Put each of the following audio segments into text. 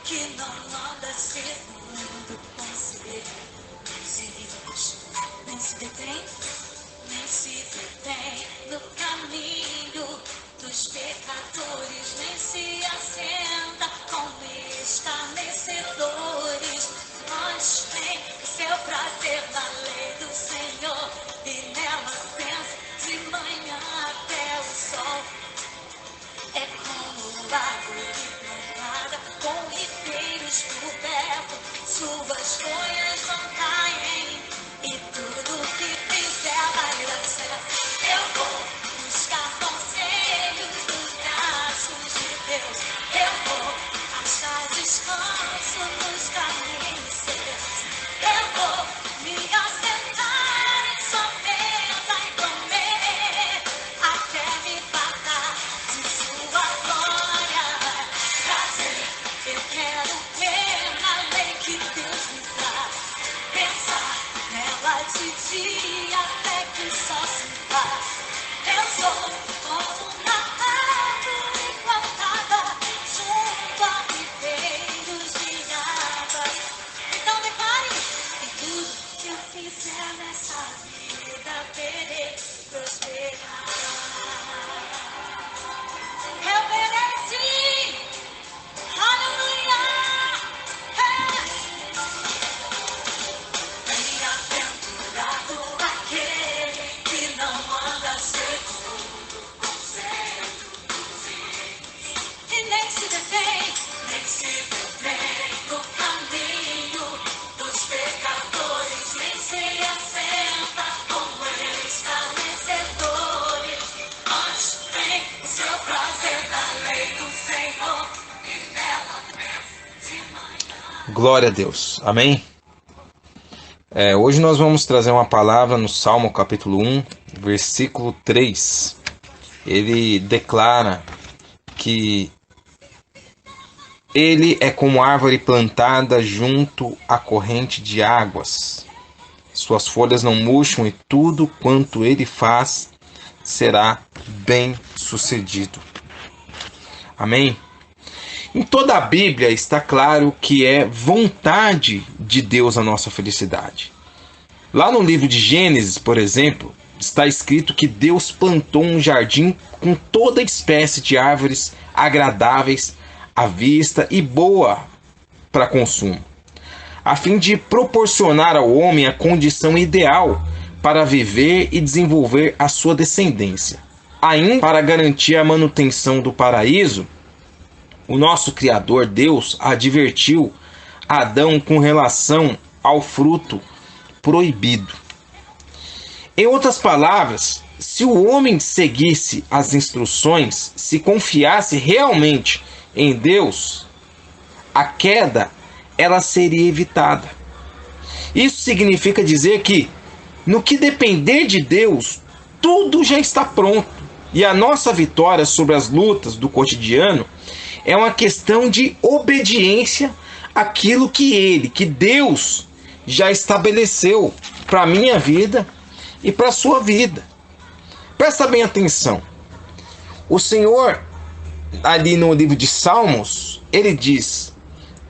que não anda segundo conselhos, nem se detém no caminho dos pecadores, nem se assenta com escarnecedores. Mas tem seu prazer na lei do Senhor, e nela pensa de manhã até o sol. É como árvore plantada com ribeiros cobertos, suas folhas não caem, e tudo que fizer vai dar certo. Eu vou buscar conselhos nos braços de Deus, eu vou achar descanso nos caminhos seus, eu vou me assentar em sua mesa e comer até me fartar de sua glória. Prazer, eu quero ver na lei que Deus me dá, pensar nela de dia até que o sol se vá. Eu sou como uma árvore plantada junto a ribeiros de água. Então declare, em tudo que eu fizer nessa vida verei prosperar. Eu verei sim, aleluia. Bem-aventurado aquele que não anda segundo conselhos e nem se detém no caminho dos pecadores, nem se assenta com escarnecedores. Mas tem o seu prazer na lei do Senhor, e nela pensa de manhã. Glória a Deus. Amém? Hoje nós vamos trazer uma palavra no Salmo capítulo 1, versículo 3. Ele declara que ele é como árvore plantada junto à corrente de águas. Suas folhas não murcham e tudo quanto ele faz será bem sucedido. Amém? Em toda a Bíblia está claro que é vontade de Deus a nossa felicidade. Lá no livro de Gênesis, por exemplo, está escrito que Deus plantou um jardim com toda espécie de árvores agradáveis à vista e boa para consumo, a fim de proporcionar ao homem a condição ideal para viver e desenvolver a sua descendência. Ainda para garantir a manutenção do paraíso, o nosso Criador Deus advertiu Adão com relação ao fruto proibido. Em outras palavras, se o homem seguisse as instruções, se confiasse realmente em Deus, a queda ela seria evitada. Isso significa dizer que, no que depender de Deus, tudo já está pronto. E a nossa vitória sobre as lutas do cotidiano é uma questão de obediência àquilo que Deus já estabeleceu para a minha vida e para a sua vida. Presta bem atenção. O Senhor, ali no livro de Salmos, ele diz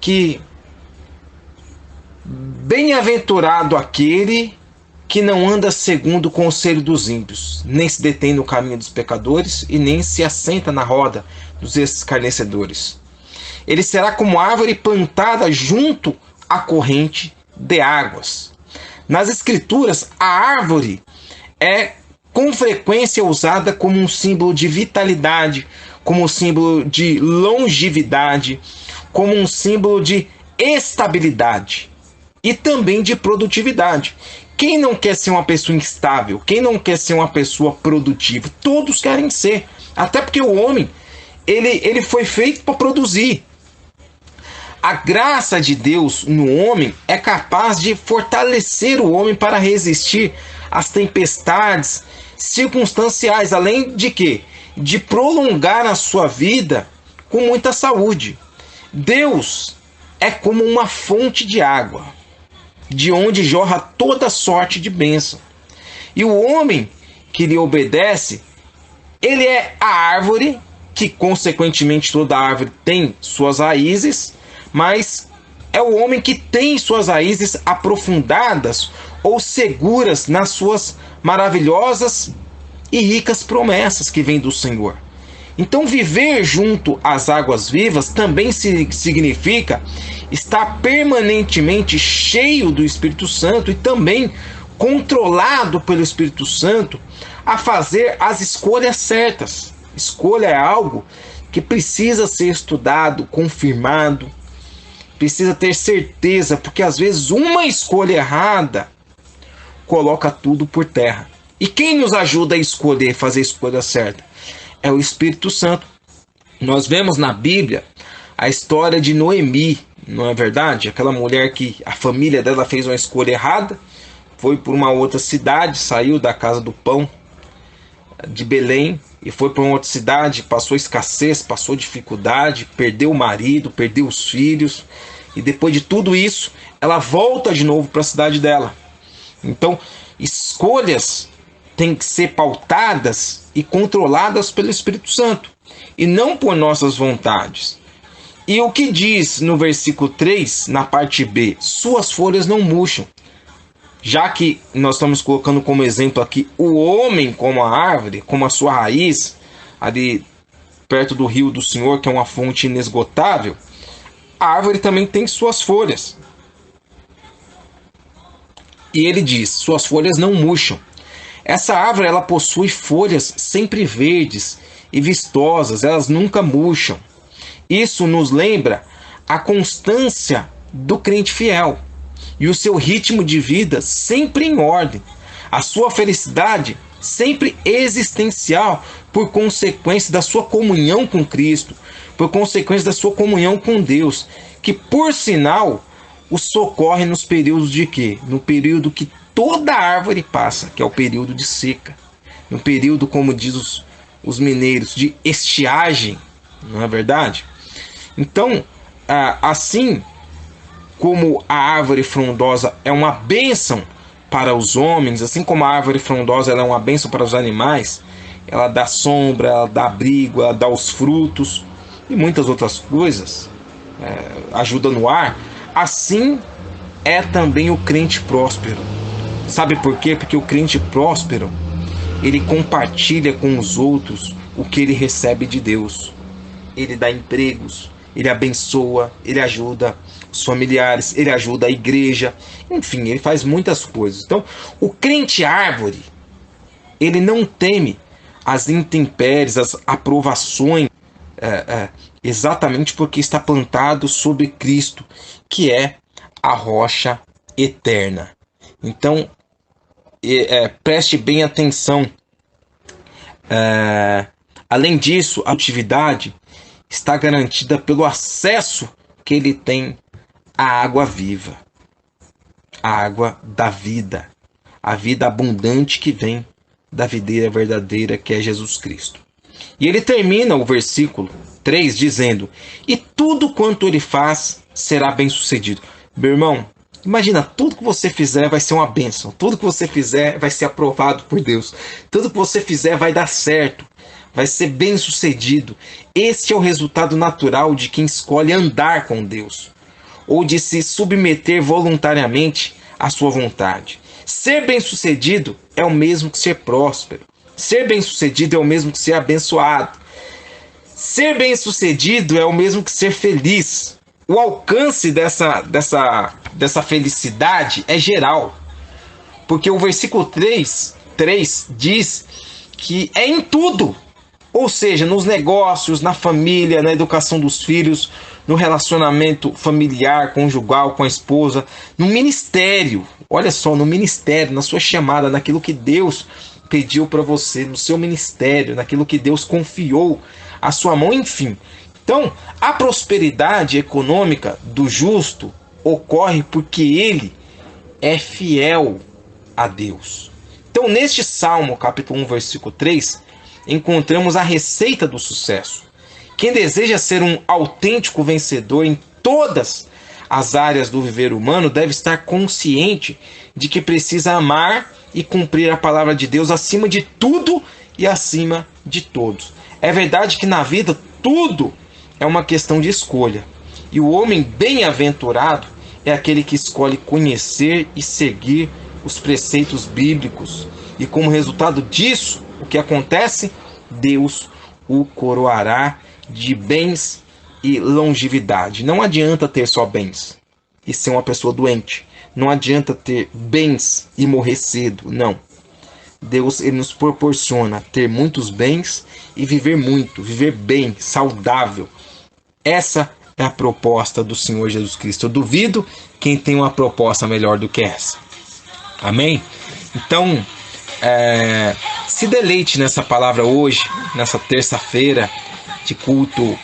que bem-aventurado aquele que não anda segundo o conselho dos ímpios, nem se detém no caminho dos pecadores e nem se assenta na roda dos escarnecedores. Ele será como árvore plantada junto à corrente de águas. Nas Escrituras, a árvore é com frequência usada como um símbolo de vitalidade, como um símbolo de longevidade, como um símbolo de estabilidade e também de produtividade. Quem não quer ser uma pessoa instável? Quem não quer ser uma pessoa produtiva? Todos querem ser. Até porque o homem, ele foi feito para produzir. A graça de Deus no homem é capaz de fortalecer o homem para resistir às tempestades circunstanciais, além de quê? De prolongar a sua vida com muita saúde. Deus é como uma fonte de água, de onde jorra toda sorte de bênção. E o homem que lhe obedece, ele é a árvore, que consequentemente toda árvore tem suas raízes, mas é o homem que tem suas raízes aprofundadas ou seguras nas suas maravilhosas e ricas promessas que vêm do Senhor. Então, viver junto às águas vivas também significa estar permanentemente cheio do Espírito Santo e também controlado pelo Espírito Santo a fazer as escolhas certas. Escolha é algo que precisa ser estudado, confirmado, precisa ter certeza, porque às vezes uma escolha errada coloca tudo por terra. E quem nos ajuda a escolher, fazer a escolha certa? É o Espírito Santo. Nós vemos na Bíblia a história de Noemi, não é verdade? Aquela mulher que a família dela fez uma escolha errada, foi para uma outra cidade, saiu da casa do pão de Belém e foi para uma outra cidade, passou escassez, passou dificuldade, perdeu o marido, perdeu os filhos, e depois de tudo isso, ela volta de novo para a cidade dela. Então, escolhas têm que ser pautadas e controladas pelo Espírito Santo, e não por nossas vontades. E o que diz no versículo 3, na parte B? Suas folhas não murcham. Já que nós estamos colocando como exemplo aqui o homem como a árvore, como a sua raiz, ali perto do rio do Senhor, que é uma fonte inesgotável, a árvore também tem suas folhas. E ele diz, suas folhas não murcham. Essa árvore ela possui folhas sempre verdes e vistosas, elas nunca murcham. Isso nos lembra a constância do crente fiel e o seu ritmo de vida sempre em ordem, a sua felicidade sempre existencial por consequência da sua comunhão com Cristo, por consequência da sua comunhão com Deus, que por sinal o socorre nos períodos de quê? No período que toda árvore passa, que é o período de seca, no período, como diz os mineiros, de estiagem, não é verdade? Então, assim como a árvore frondosa é uma bênção para os homens, assim como a árvore frondosa ela é uma bênção para os animais, ela dá sombra, ela dá abrigo, ela dá os frutos e muitas outras coisas, ajuda no ar, assim é também o crente próspero. Sabe por quê? Porque o crente próspero, ele compartilha com os outros o que ele recebe de Deus. Ele dá empregos, ele abençoa, ele ajuda os familiares, ele ajuda a igreja, enfim, ele faz muitas coisas. Então, o crente árvore, ele não teme as intempéries, as aprovações, exatamente porque está plantado sobre Cristo, que é a rocha eterna. Então, preste bem atenção. Além disso, a atividade está garantida pelo acesso que ele tem à água viva, a água da vida, a vida abundante que vem da videira verdadeira que é Jesus Cristo. E ele termina o versículo 3 dizendo, e tudo quanto ele faz será bem sucedido. Meu irmão, imagina, tudo que você fizer vai ser uma bênção, tudo que você fizer vai ser aprovado por Deus, tudo que você fizer vai dar certo, vai ser bem sucedido. Este é o resultado natural de quem escolhe andar com Deus, ou de se submeter voluntariamente à sua vontade. Ser bem sucedido é o mesmo que ser próspero. Ser bem sucedido é o mesmo que ser abençoado. Ser bem sucedido é o mesmo que ser feliz. O alcance dessa felicidade é geral, porque o versículo 3 diz que é em tudo, ou seja, nos negócios, na família, na educação dos filhos, no relacionamento familiar, conjugal, com a esposa, no ministério, olha só, no ministério, na sua chamada, naquilo que Deus pediu para você, no seu ministério, naquilo que Deus confiou à sua mão, enfim. Então, a prosperidade econômica do justo ocorre porque ele é fiel a Deus. Então, neste Salmo, capítulo 1, versículo 3, encontramos a receita do sucesso. Quem deseja ser um autêntico vencedor em todas as áreas do viver humano deve estar consciente de que precisa amar e cumprir a palavra de Deus acima de tudo e acima de todos. É verdade que na vida tudo é uma questão de escolha. E o homem bem-aventurado é aquele que escolhe conhecer e seguir os preceitos bíblicos. E como resultado disso, o que acontece? Deus o coroará de bens e longevidade. Não adianta ter só bens e ser uma pessoa doente. Não adianta ter bens e morrer cedo. Não. Deus, ele nos proporciona ter muitos bens e viver muito, viver bem, saudável. Essa é a proposta do Senhor Jesus Cristo. Eu duvido quem tem uma proposta melhor do que essa. Amém? Então, se deleite nessa palavra hoje, nessa terça-feira de culto,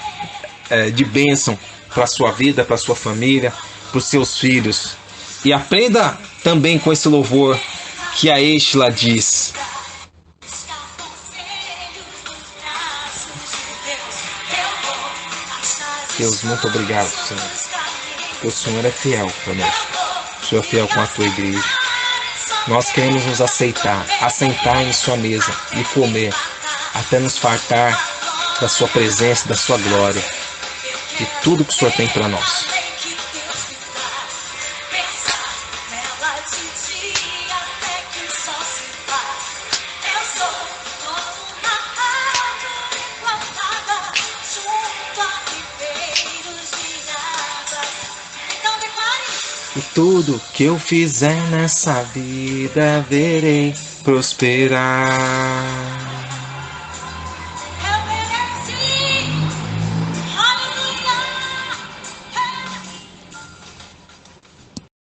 de bênção para a sua vida, para a sua família, para os seus filhos. E aprenda também com esse louvor que a Estela diz. Deus, muito obrigado, Senhor. O Senhor é fiel conosco. O Senhor é fiel com a tua igreja. Nós queremos nos assentar em sua mesa e comer, até nos fartar da sua presença, da sua glória, de tudo que o Senhor tem para nós. E tudo que eu fizer nessa vida verei prosperar.